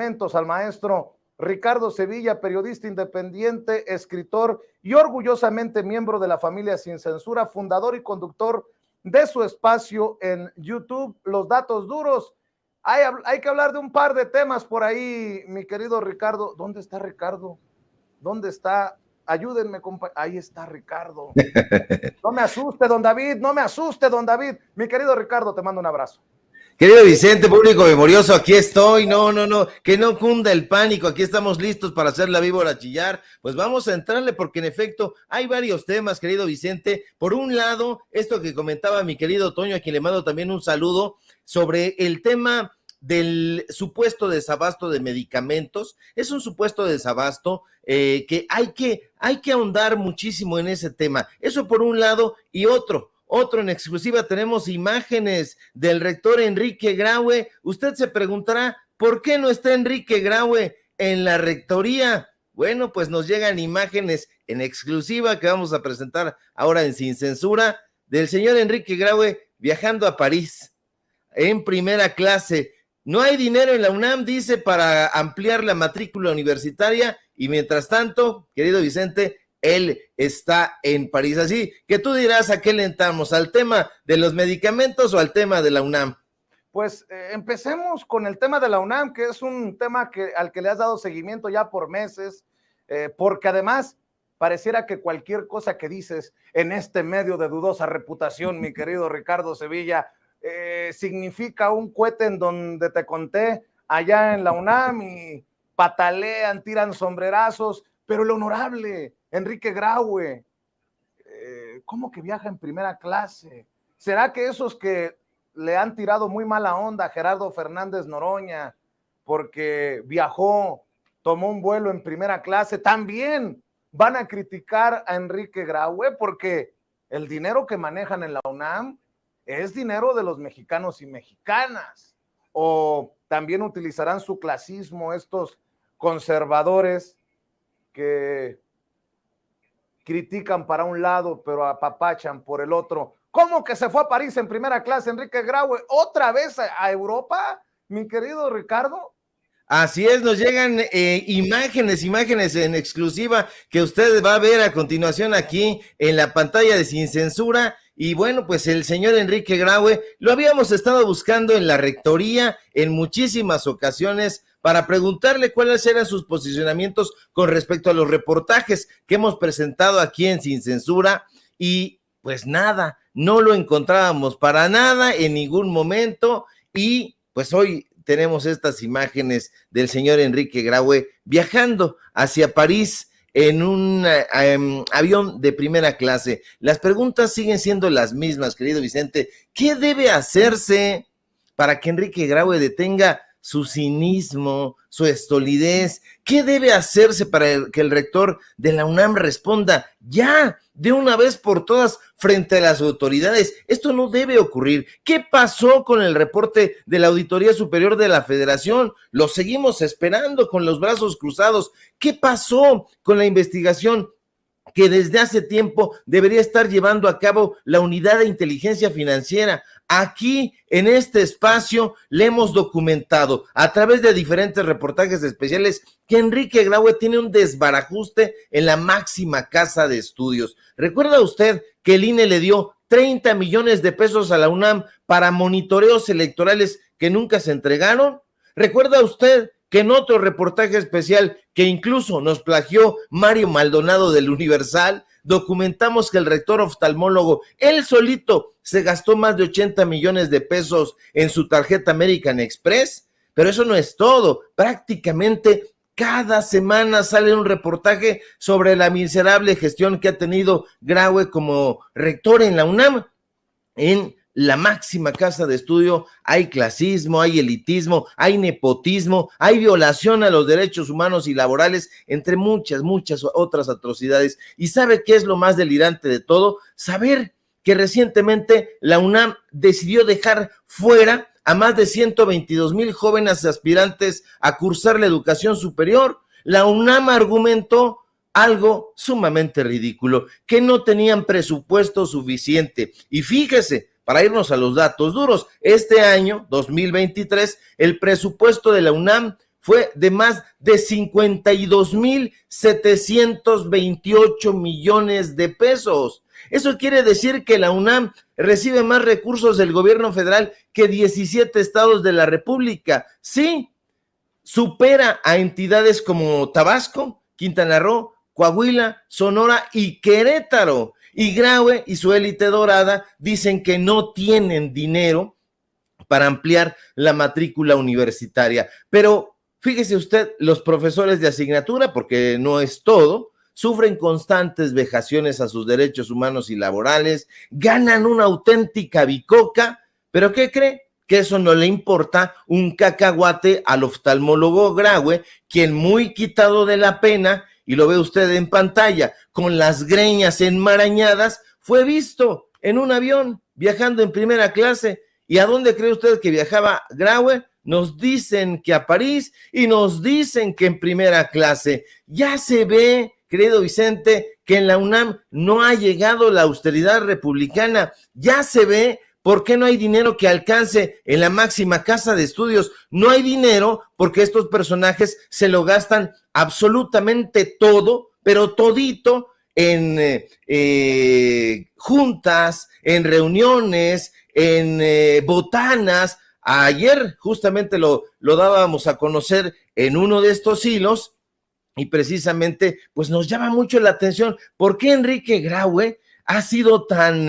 al maestro Ricardo Sevilla, periodista independiente, escritor y orgullosamente miembro de la familia Sin Censura, fundador y conductor de su espacio en YouTube, Los Datos Duros. Hay que hablar de un par de temas por ahí, mi querido Ricardo. ¿Dónde está Ricardo? ¿Dónde está? Ayúdenme, compa. Ahí está Ricardo. No me asuste, don David, no me asuste, don David. Mi querido Ricardo, te mando un abrazo. Querido Vicente, público memorioso, aquí estoy, no, que no cunda el pánico, aquí estamos listos para hacer la víbora chillar, pues vamos a entrarle porque en efecto hay varios temas, querido Vicente. Por un lado, esto que comentaba mi querido Toño, a quien le mando también un saludo, sobre el tema del supuesto desabasto de medicamentos. Es un supuesto desabasto que hay que ahondar muchísimo en ese tema, eso por un lado, y otro en exclusiva tenemos imágenes del rector Enrique Graue. Usted se preguntará, ¿por qué no está Enrique Graue en la rectoría? Bueno, pues nos llegan imágenes en exclusiva que vamos a presentar ahora en Sin Censura, del señor Enrique Graue viajando a París en primera clase. No hay dinero en la UNAM, dice, para ampliar la matrícula universitaria, y mientras tanto, querido Vicente, él está en París. Así que tú dirás, ¿a qué le entramos? ¿Al tema de los medicamentos o al tema de la UNAM? Pues empecemos con el tema de la UNAM, que es un tema al que le has dado seguimiento ya por meses, porque además pareciera que cualquier cosa que dices en este medio de dudosa reputación, mi querido Ricardo Sevilla, significa un cohete en donde te conté allá en la UNAM y patalean, tiran sombrerazos, pero el honorable Enrique Graue, ¿cómo que viaja en primera clase? ¿Será que esos que le han tirado muy mala onda a Gerardo Fernández Noroña porque viajó, tomó un vuelo en primera clase, también van a criticar a Enrique Graue? Porque el dinero que manejan en la UNAM es dinero de los mexicanos y mexicanas, o también utilizarán su clasismo estos conservadores que critican para un lado, pero apapachan por el otro. ¿Cómo que se fue a París en primera clase Enrique Graue? ¿Otra vez a Europa, mi querido Ricardo? Así es, nos llegan imágenes en exclusiva que usted va a ver a continuación aquí en la pantalla de Sin Censura. Y bueno, pues el señor Enrique Graue lo habíamos estado buscando en la rectoría en muchísimas ocasiones para preguntarle cuáles eran sus posicionamientos con respecto a los reportajes que hemos presentado aquí en Sin Censura, y pues nada, no lo encontrábamos para nada en ningún momento. Y pues hoy tenemos estas imágenes del señor Enrique Graue viajando hacia París en un avión de primera clase. Las preguntas siguen siendo las mismas, querido Vicente. ¿Qué debe hacerse para que Enrique Graue detenga su cinismo, su estolidez? ¿Qué debe hacerse para que el rector de la UNAM responda ya, de una vez por todas, frente a las autoridades? Esto no debe ocurrir. ¿Qué pasó con el reporte de la Auditoría Superior de la Federación? Lo seguimos esperando con los brazos cruzados. ¿Qué pasó con la investigación que desde hace tiempo debería estar llevando a cabo la Unidad de Inteligencia Financiera? Aquí, en este espacio, le hemos documentado a través de diferentes reportajes especiales que Enrique Graue tiene un desbarajuste en la máxima casa de estudios. ¿Recuerda usted que el INE le dio 30 millones de pesos a la UNAM para monitoreos electorales que nunca se entregaron? ¿Recuerda usted que en otro reportaje especial que incluso nos plagió Mario Maldonado del Universal, documentamos que el rector oftalmólogo, él solito, se gastó más de 80 millones de pesos en su tarjeta American Express? Pero eso no es todo. Prácticamente cada semana sale un reportaje sobre la miserable gestión que ha tenido Graue como rector en la UNAM. En la máxima casa de estudio hay clasismo, hay elitismo, hay nepotismo, hay violación a los derechos humanos y laborales, entre muchas otras atrocidades. ¿Y sabe qué es lo más delirante de todo? Saber que recientemente la UNAM decidió dejar fuera a más de 122,000 jóvenes aspirantes a cursar la educación superior. La UNAM argumentó algo sumamente ridículo, que no tenían presupuesto suficiente. Y fíjese, para irnos a los datos duros, este año, 2023, el presupuesto de la UNAM fue de más de 52,728 millones de pesos. Eso quiere decir que la UNAM recibe más recursos del gobierno federal que 17 estados de la República. Sí, supera a entidades como Tabasco, Quintana Roo, Coahuila, Sonora y Querétaro. Y Graue y su élite dorada dicen que no tienen dinero para ampliar la matrícula universitaria. Pero fíjese usted, los profesores de asignatura, porque no es todo, sufren constantes vejaciones a sus derechos humanos y laborales, ganan una auténtica bicoca, pero ¿qué cree? Que eso no le importa un cacahuate al oftalmólogo Graue, quien muy quitado de la pena, y lo ve usted en pantalla, con las greñas enmarañadas, fue visto en un avión viajando en primera clase. ¿Y a dónde cree usted que viajaba Graue? Nos dicen que a París y nos dicen que en primera clase. Ya se ve, querido Vicente, que en la UNAM no ha llegado la austeridad republicana. Ya se ve por qué no hay dinero que alcance en la máxima casa de estudios. No hay dinero porque estos personajes se lo gastan absolutamente todo, pero todito en juntas, en reuniones, en botanas. Ayer justamente lo dábamos a conocer en uno de estos hilos y precisamente pues nos llama mucho la atención por qué Enrique Graue ha sido tan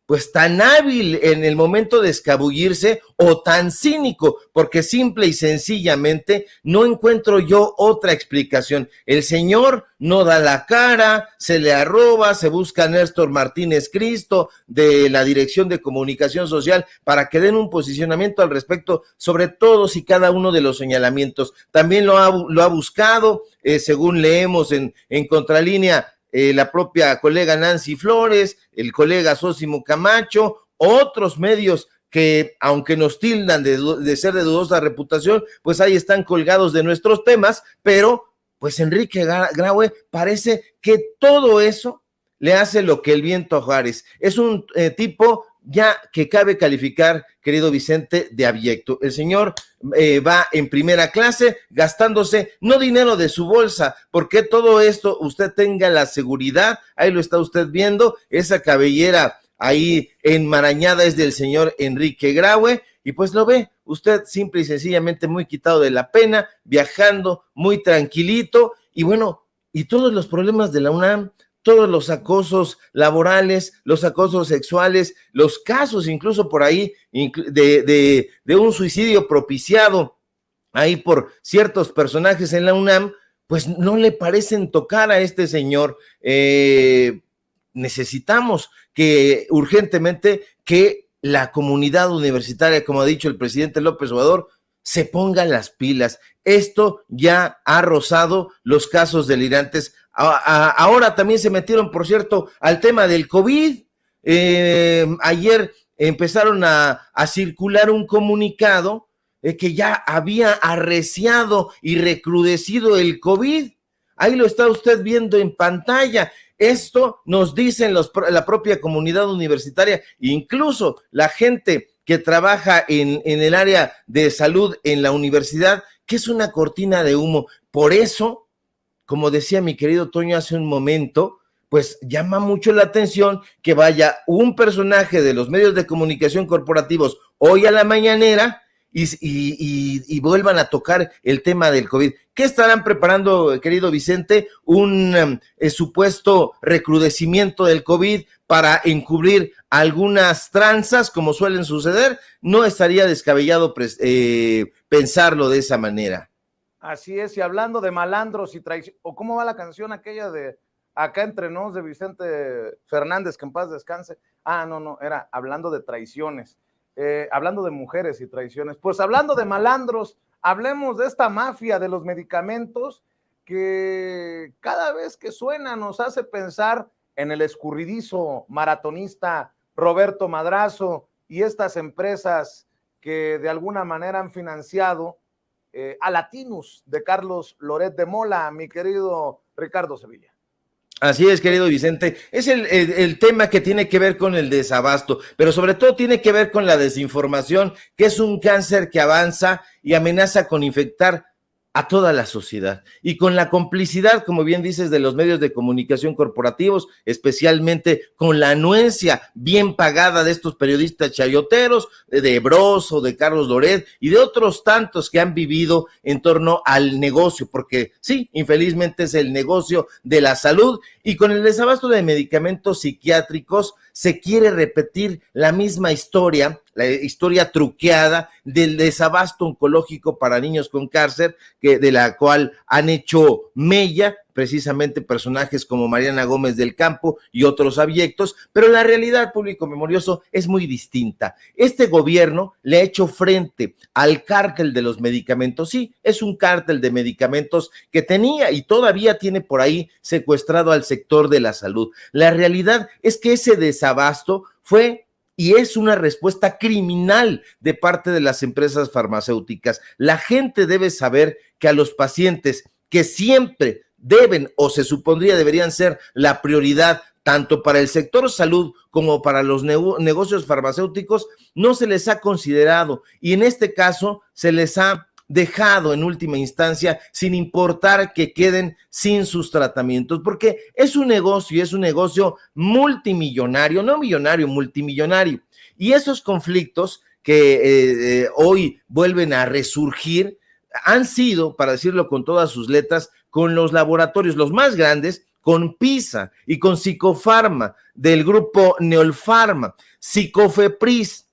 pues tan hábil en el momento de escabullirse o tan cínico, porque simple y sencillamente no encuentro yo otra explicación. El señor no da la cara, se le arroba, se busca a Néstor Martínez Cristo de la Dirección de Comunicación Social para que den un posicionamiento al respecto sobre todos y cada uno de los señalamientos. También lo ha buscado, según leemos en Contralínea, la propia colega Nancy Flores, el colega Sósimo Camacho, otros medios que, aunque nos tildan de ser de dudosa reputación, pues ahí están colgados de nuestros temas, pero pues Enrique Graue parece que todo eso le hace lo que el viento a Juárez. Es un tipo ya que cabe calificar, querido Vicente, de abyecto. El señor va en primera clase gastándose no dinero de su bolsa, porque todo esto usted tenga la seguridad, ahí lo está usted viendo, esa cabellera ahí enmarañada es del señor Enrique Graue, y pues lo ve usted simple y sencillamente muy quitado de la pena, viajando muy tranquilito, y bueno, y todos los problemas de la UNAM, todos los acosos laborales, los acosos sexuales, los casos incluso por ahí de un suicidio propiciado ahí por ciertos personajes en la UNAM, pues no le parecen tocar a este señor. Necesitamos que urgentemente que la comunidad universitaria, como ha dicho el presidente López Obrador, se pongan las pilas. Esto ya ha rozado los casos delirantes. Ahora también se metieron, por cierto, al tema del COVID. Ayer empezaron a circular un comunicado que ya había arreciado y recrudecido el COVID. Ahí lo está usted viendo en pantalla. Esto nos dicen la propia comunidad universitaria, incluso la gente que trabaja en el área de salud en la universidad, que es una cortina de humo. Por eso, como decía mi querido Toño hace un momento, pues llama mucho la atención que vaya un personaje de los medios de comunicación corporativos hoy a la mañanera y vuelvan a tocar el tema del COVID. ¿Qué estarán preparando, querido Vicente? ¿Un supuesto recrudecimiento del COVID para encubrir algunas tranzas, como suelen suceder? No estaría descabellado pensarlo de esa manera. Así es, y hablando de malandros y traición, o cómo va la canción aquella de Acá entre nos de Vicente Fernández, que en paz descanse. No, era hablando de traiciones. Hablando de mujeres y traiciones, pues hablando de malandros, hablemos de esta mafia de los medicamentos que cada vez que suena nos hace pensar en el escurridizo maratonista Roberto Madrazo y estas empresas que de alguna manera han financiado a Latinus de Carlos Loret de Mola, mi querido Ricardo Sevilla. Así es, querido Vicente, es el tema que tiene que ver con el desabasto, pero sobre todo tiene que ver con la desinformación, que es un cáncer que avanza y amenaza con infectar a toda la sociedad, y con la complicidad, como bien dices, de los medios de comunicación corporativos, especialmente con la anuencia bien pagada de estos periodistas chayoteros, de Broso, de Carlos Loret y de otros tantos que han vivido en torno al negocio, porque sí, infelizmente es el negocio de la salud, y con el desabasto de medicamentos psiquiátricos se quiere repetir la misma historia, la historia truqueada del desabasto oncológico para niños con cáncer, de la cual han hecho mella precisamente personajes como Mariana Gómez del Campo y otros abyectos, pero la realidad, público memorioso, es muy distinta. Este gobierno le ha hecho frente al cártel de los medicamentos. Sí, es un cártel de medicamentos que tenía y todavía tiene por ahí secuestrado al sector de la salud. La realidad es que ese desabasto fue y es una respuesta criminal de parte de las empresas farmacéuticas. La gente debe saber que a los pacientes que siempre deben o se supondría deberían ser la prioridad tanto para el sector salud como para los negocios farmacéuticos, no se les ha considerado y en este caso se les ha dejado en última instancia sin importar que queden sin sus tratamientos, porque es un negocio y es un negocio multimillonario, no millonario, multimillonario, y esos conflictos que hoy vuelven a resurgir han sido, para decirlo con todas sus letras, con los laboratorios, los más grandes, con PISA y con Psicofarma del grupo Neolfarma. Psicofepris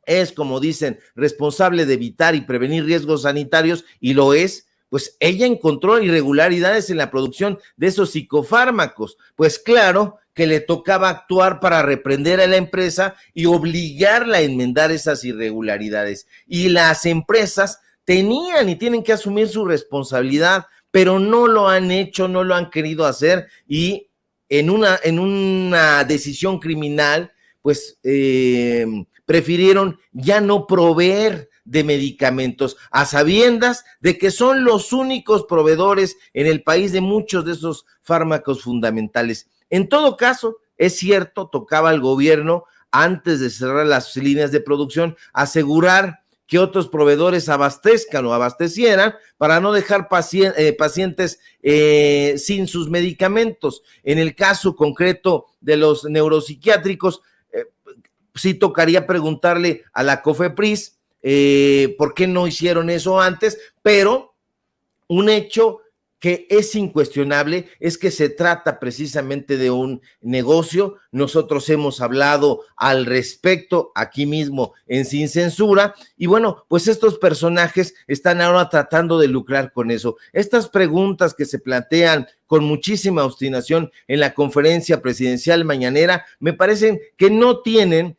es, como dicen, responsable de evitar y prevenir riesgos sanitarios, y lo es, pues ella encontró irregularidades en la producción de esos psicofármacos. Pues claro que le tocaba actuar para reprender a la empresa y obligarla a enmendar esas irregularidades. Y las empresas tenían y tienen que asumir su responsabilidad, pero no lo han hecho, no lo han querido hacer, y en una decisión criminal, pues prefirieron ya no proveer de medicamentos, a sabiendas de que son los únicos proveedores en el país de muchos de esos fármacos fundamentales. En todo caso, es cierto, tocaba al gobierno, antes de cerrar las líneas de producción, asegurar que otros proveedores abastezcan o abastecieran para no dejar pacientes sin sus medicamentos. En el caso concreto de los neuropsiquiátricos, sí tocaría preguntarle a la COFEPRIS por qué no hicieron eso antes, pero un hecho que es incuestionable es que se trata precisamente de un negocio. Nosotros hemos hablado al respecto aquí mismo en Sin Censura, y bueno, pues estos personajes están ahora tratando de lucrar con eso. Estas preguntas que se plantean con muchísima obstinación en la conferencia presidencial mañanera, me parecen que no tienen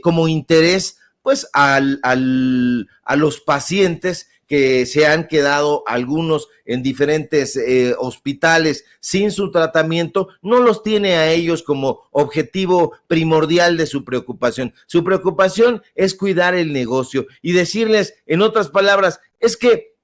como interés pues a los pacientes que se han quedado algunos en diferentes hospitales sin su tratamiento, no los tiene a ellos como objetivo primordial de su preocupación. Su preocupación es cuidar el negocio y decirles, en otras palabras, es que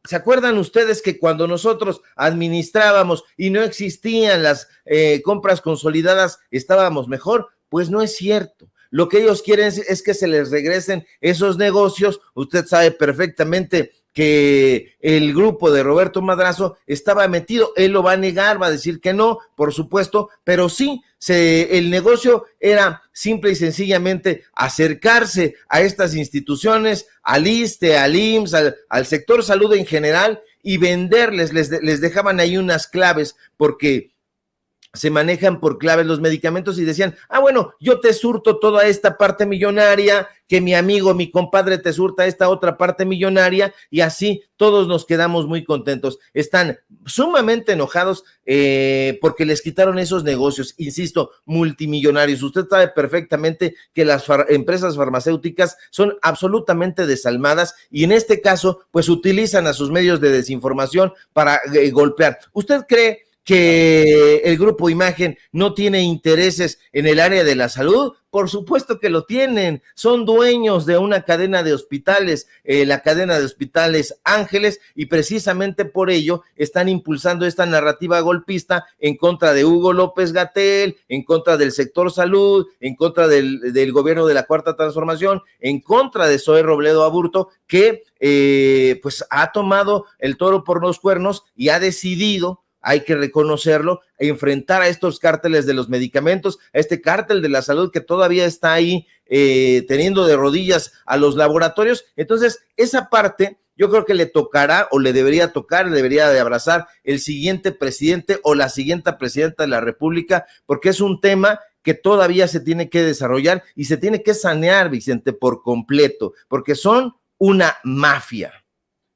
¿se acuerdan ustedes que cuando nosotros administrábamos y no existían las compras consolidadas, estábamos mejor? Pues no es cierto. Lo que ellos quieren es que se les regresen esos negocios. Usted sabe perfectamente que el grupo de Roberto Madrazo estaba metido. Él lo va a negar, va a decir que no, por supuesto, pero sí, el negocio era simple y sencillamente acercarse a estas instituciones, al ISSSTE, al IMSS, al sector salud en general, y venderles, les dejaban ahí unas claves, porque se manejan por claves los medicamentos, y decían, bueno, yo te surto toda esta parte millonaria, que mi amigo, mi compadre te surta esta otra parte millonaria, y así todos nos quedamos muy contentos. Están sumamente enojados porque les quitaron esos negocios, insisto, multimillonarios. Usted sabe perfectamente que las empresas farmacéuticas son absolutamente desalmadas, y en este caso, pues utilizan a sus medios de desinformación para golpear. ¿Usted cree que el Grupo Imagen no tiene intereses en el área de la salud. Por supuesto que lo tienen, son dueños de una cadena de hospitales, la cadena de hospitales Ángeles, y precisamente por ello están impulsando esta narrativa golpista en contra de Hugo López-Gatell, en contra del sector salud, en contra del gobierno de la Cuarta Transformación, en contra de Zoe Robledo Aburto, que pues ha tomado el toro por los cuernos y ha decidido, hay que reconocerlo, enfrentar a estos cárteles de los medicamentos, a este cártel de la salud que todavía está ahí teniendo de rodillas a los laboratorios. Entonces, esa parte yo creo que le tocará o le debería tocar, debería de abrazar el siguiente presidente o la siguiente presidenta de la República, porque es un tema que todavía se tiene que desarrollar y se tiene que sanear, Vicente, por completo, porque son una mafia.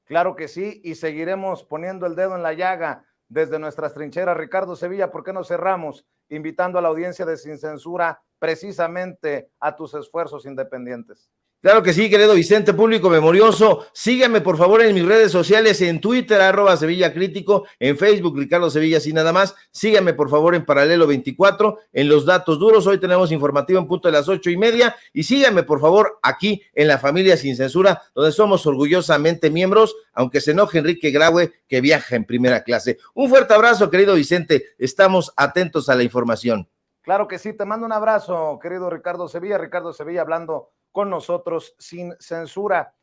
Claro que sí, y seguiremos poniendo el dedo en la llaga desde nuestras trincheras. Ricardo Sevilla, ¿por qué no cerramos invitando a la audiencia de Sin Censura precisamente a tus esfuerzos independientes? Claro que sí, querido Vicente, público memorioso. Síganme, por favor, en mis redes sociales, en Twitter, @SevillaCrítico, en Facebook, Ricardo Sevilla, sin nada más. Síganme, por favor, en Paralelo 24, en Los Datos Duros. Hoy tenemos informativo en punto de las 8:30. Y síganme, por favor, aquí en La Familia Sin Censura, donde somos orgullosamente miembros, aunque se enoje Enrique Graue, que viaja en primera clase. Un fuerte abrazo, querido Vicente. Estamos atentos a la información. Claro que sí, te mando un abrazo, querido Ricardo Sevilla. Ricardo Sevilla hablando con nosotros sin censura.